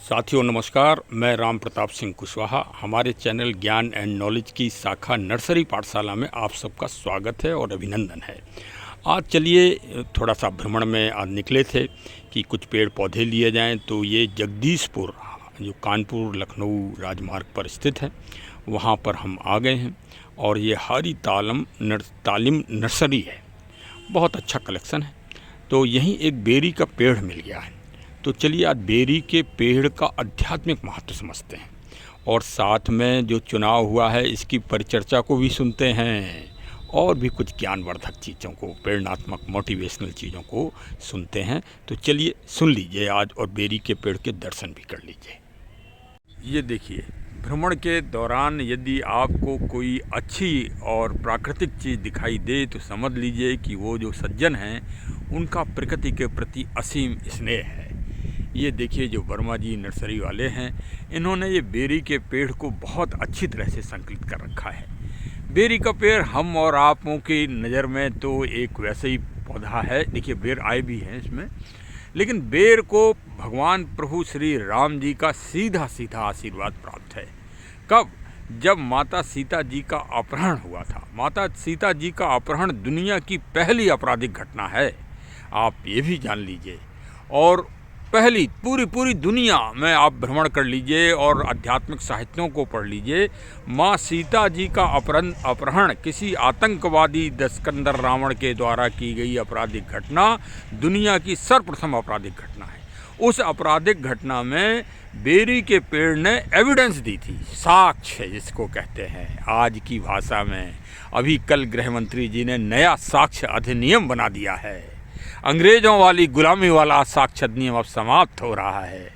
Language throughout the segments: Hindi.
साथियों नमस्कार, मैं राम प्रताप सिंह कुशवाहा। हमारे चैनल ज्ञान एंड नॉलेज की शाखा नर्सरी पाठशाला में आप सबका स्वागत है और अभिनंदन है। आज चलिए थोड़ा सा भ्रमण में आज निकले थे कि कुछ पेड़ पौधे लिए जाएं, तो ये जगदीशपुर जो कानपुर लखनऊ राजमार्ग पर स्थित है, वहाँ पर हम आ गए हैं। और ये हरी तालिम नर्सरी है, बहुत अच्छा कलेक्शन है। तो यहीं एक बेरी का पेड़ मिल गया है, तो चलिए आज बेरी के पेड़ का आध्यात्मिक महत्व समझते हैं और साथ में जो चुनाव हुआ है इसकी परिचर्चा को भी सुनते हैं और भी कुछ ज्ञानवर्धक चीज़ों को, प्रेरणात्मक मोटिवेशनल चीज़ों को सुनते हैं। तो चलिए सुन लीजिए आज और बेरी के पेड़ के दर्शन भी कर लीजिए। ये देखिए, भ्रमण के दौरान यदि आपको कोई अच्छी और प्राकृतिक चीज़ दिखाई दे तो समझ लीजिए कि वो जो सज्जन हैं उनका प्रकृति के प्रति असीम स्नेह है। ये देखिए, जो वर्मा जी नर्सरी वाले हैं, इन्होंने ये बेरी के पेड़ को बहुत अच्छी तरह से संकलित कर रखा है। बेरी का पेड़ हम और आपों की नज़र में तो एक वैसे ही पौधा है। देखिए, बेर आए भी हैं इसमें, लेकिन बेर को भगवान प्रभु श्री राम जी का सीधा सीधा आशीर्वाद प्राप्त है। कब? जब माता सीता जी का अपहरण हुआ था। माता सीता जी का अपहरण दुनिया की पहली आपराधिक घटना है, आप ये भी जान लीजिए। और पहली पूरी दुनिया में आप भ्रमण कर लीजिए और आध्यात्मिक साहित्यों को पढ़ लीजिए, माँ सीता जी का अपहरण किसी आतंकवादी दस्कंदर रावण के द्वारा की गई आपराधिक घटना दुनिया की सर्वप्रथम आपराधिक घटना है। उस आपराधिक घटना में बेरी के पेड़ ने एविडेंस दी थी, साक्ष्य जिसको कहते हैं आज की भाषा में। अभी कल गृह मंत्री जी ने नया साक्ष्य अधिनियम बना दिया है। अंग्रेज़ों वाली गुलामी वाला साक्ष्य अधिनियम अब समाप्त हो रहा है।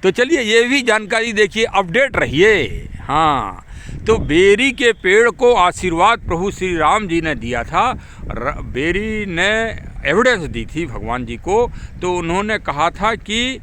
तो चलिए ये भी जानकारी देखिए, अपडेट रहिए। हाँ, तो बेरी के पेड़ को आशीर्वाद प्रभु श्री राम जी ने दिया था। बेरी ने एविडेंस दी थी भगवान जी को, तो उन्होंने कहा था कि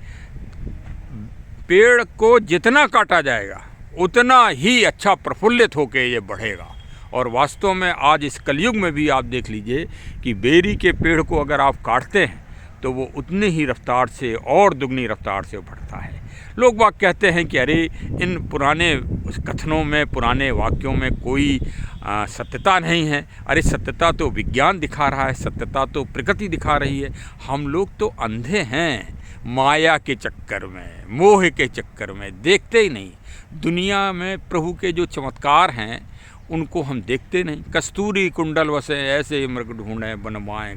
पेड़ को जितना काटा जाएगा उतना ही अच्छा प्रफुल्लित होकर ये बढ़ेगा। और वास्तव में आज इस कलयुग में भी आप देख लीजिए कि बेरी के पेड़ को अगर आप काटते हैं तो वो उतनी ही रफ्तार से और दुगनी रफ्तार से बढ़ता है। लोग बाग कहते हैं कि अरे इन पुराने कथनों में, पुराने वाक्यों में कोई सत्यता नहीं है। अरे सत्यता तो विज्ञान दिखा रहा है, सत्यता तो प्रकृति दिखा रही है। हम लोग तो अंधे हैं, माया के चक्कर में, मोह के चक्कर में देखते ही नहीं। दुनिया में प्रभु के जो चमत्कार हैं उनको हम देखते नहीं। कस्तूरी कुंडल बसे ऐसे मृग ढूंढे बनमाएँ,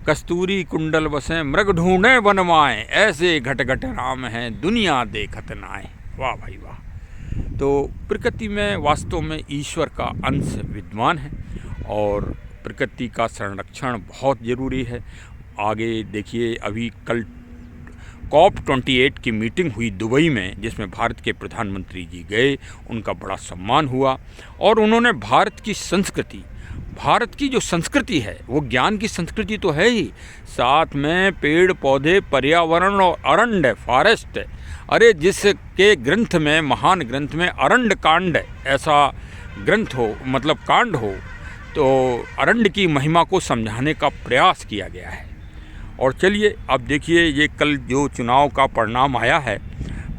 कस्तूरी कुंडल बसे मृग ढूंढे बनमाएँ, ऐसे घट घट राम हैं दुनिया देखत नाए। वाह भाई वाह। तो प्रकृति में वास्तव में ईश्वर का अंश विद्यमान है और प्रकृति का संरक्षण बहुत ज़रूरी है। आगे देखिए, अभी कल COP28 की मीटिंग हुई दुबई में, जिसमें भारत के प्रधानमंत्री जी गए, उनका बड़ा सम्मान हुआ और उन्होंने भारत की संस्कृति, भारत की जो संस्कृति है वो ज्ञान की संस्कृति तो है ही, साथ में पेड़ पौधे, पर्यावरण और अरण्य, फॉरेस्ट, अरे जिसके ग्रंथ में, महान ग्रंथ में अरण्य कांड ऐसा ग्रंथ हो, मतलब कांड हो, तो अरण्य की महिमा को समझाने का प्रयास किया गया है। और चलिए अब देखिए, ये कल जो चुनाव का परिणाम आया है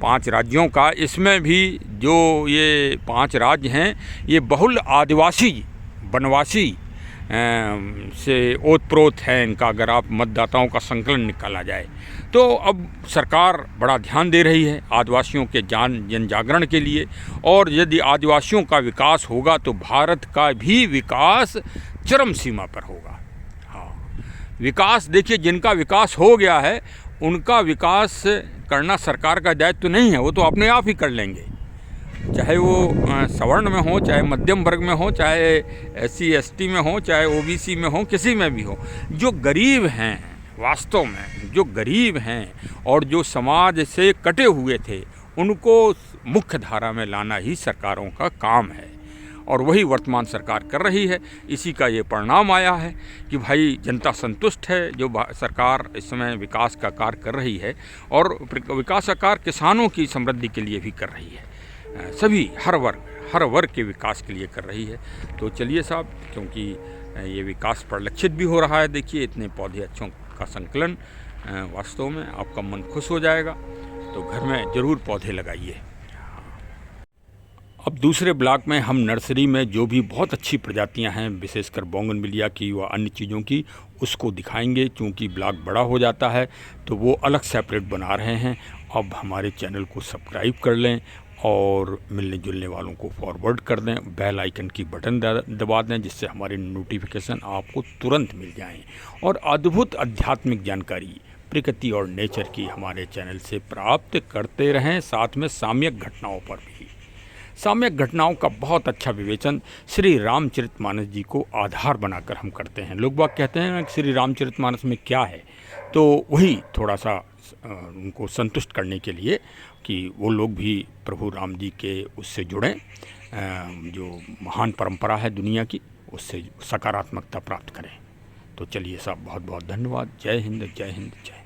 5 राज्यों का, इसमें भी जो ये 5 राज्य हैं ये बहुल आदिवासी वनवासी से ओतप्रोत हैं इनका। अगर आप मतदाताओं का संकलन निकाला जाए तो अब सरकार बड़ा ध्यान दे रही है आदिवासियों के जन जागरण के लिए। और यदि आदिवासियों का विकास होगा तो भारत का भी विकास चरम सीमा पर होगा। विकास देखिए, जिनका विकास हो गया है उनका विकास करना सरकार का दायित्व तो नहीं है, वो तो अपने आप ही कर लेंगे। चाहे वो सवर्ण में हो, चाहे मध्यम वर्ग में हो, चाहे SC ST में हो, चाहे OBC में हो, किसी में भी हो। जो गरीब हैं, वास्तव में जो गरीब हैं और जो समाज से कटे हुए थे, उनको मुख्य धारा में लाना ही सरकारों का काम है और वही वर्तमान सरकार कर रही है। इसी का ये परिणाम आया है कि भाई जनता संतुष्ट है जो सरकार इस समय विकास का कार्य कर रही है और विकास का कार्य किसानों की समृद्धि के लिए भी कर रही है, सभी हर वर्ग के विकास के लिए कर रही है। तो चलिए साहब, क्योंकि ये विकास परिलक्षित भी हो रहा है, देखिए इतने पौधे अच्छों का संकलन, वास्तव में आपका मन खुश हो जाएगा। तो घर में ज़रूर पौधे लगाइए। अब दूसरे ब्लॉक में हम नर्सरी में जो भी बहुत अच्छी प्रजातियां हैं, विशेषकर बोगनविलिया की व अन्य चीज़ों की, उसको दिखाएंगे। क्योंकि ब्लॉक बड़ा हो जाता है तो वो अलग सेपरेट बना रहे हैं। अब हमारे चैनल को सब्सक्राइब कर लें और मिलने जुलने वालों को फॉरवर्ड कर दें, बेल आइकन की बटन दबा दें, जिससे हमारे नोटिफिकेशन आपको तुरंत मिल जाएं। और अद्भुत आध्यात्मिक जानकारी प्रकृति और नेचर की हमारे चैनल से प्राप्त करते रहें। साथ में सामयिक घटनाओं पर भी, सामयिक घटनाओं का बहुत अच्छा विवेचन श्री रामचरितमानस जी को आधार बनाकर हम करते हैं। लोग बाग कहते हैं कि श्री रामचरितमानस में क्या है, तो वही थोड़ा सा उनको संतुष्ट करने के लिए कि वो लोग भी प्रभु राम जी के उससे जुड़ें, जो महान परंपरा है दुनिया की, उससे सकारात्मकता प्राप्त करें। तो चलिए साहब, बहुत बहुत धन्यवाद। जय हिंद, जय हिंद, जय।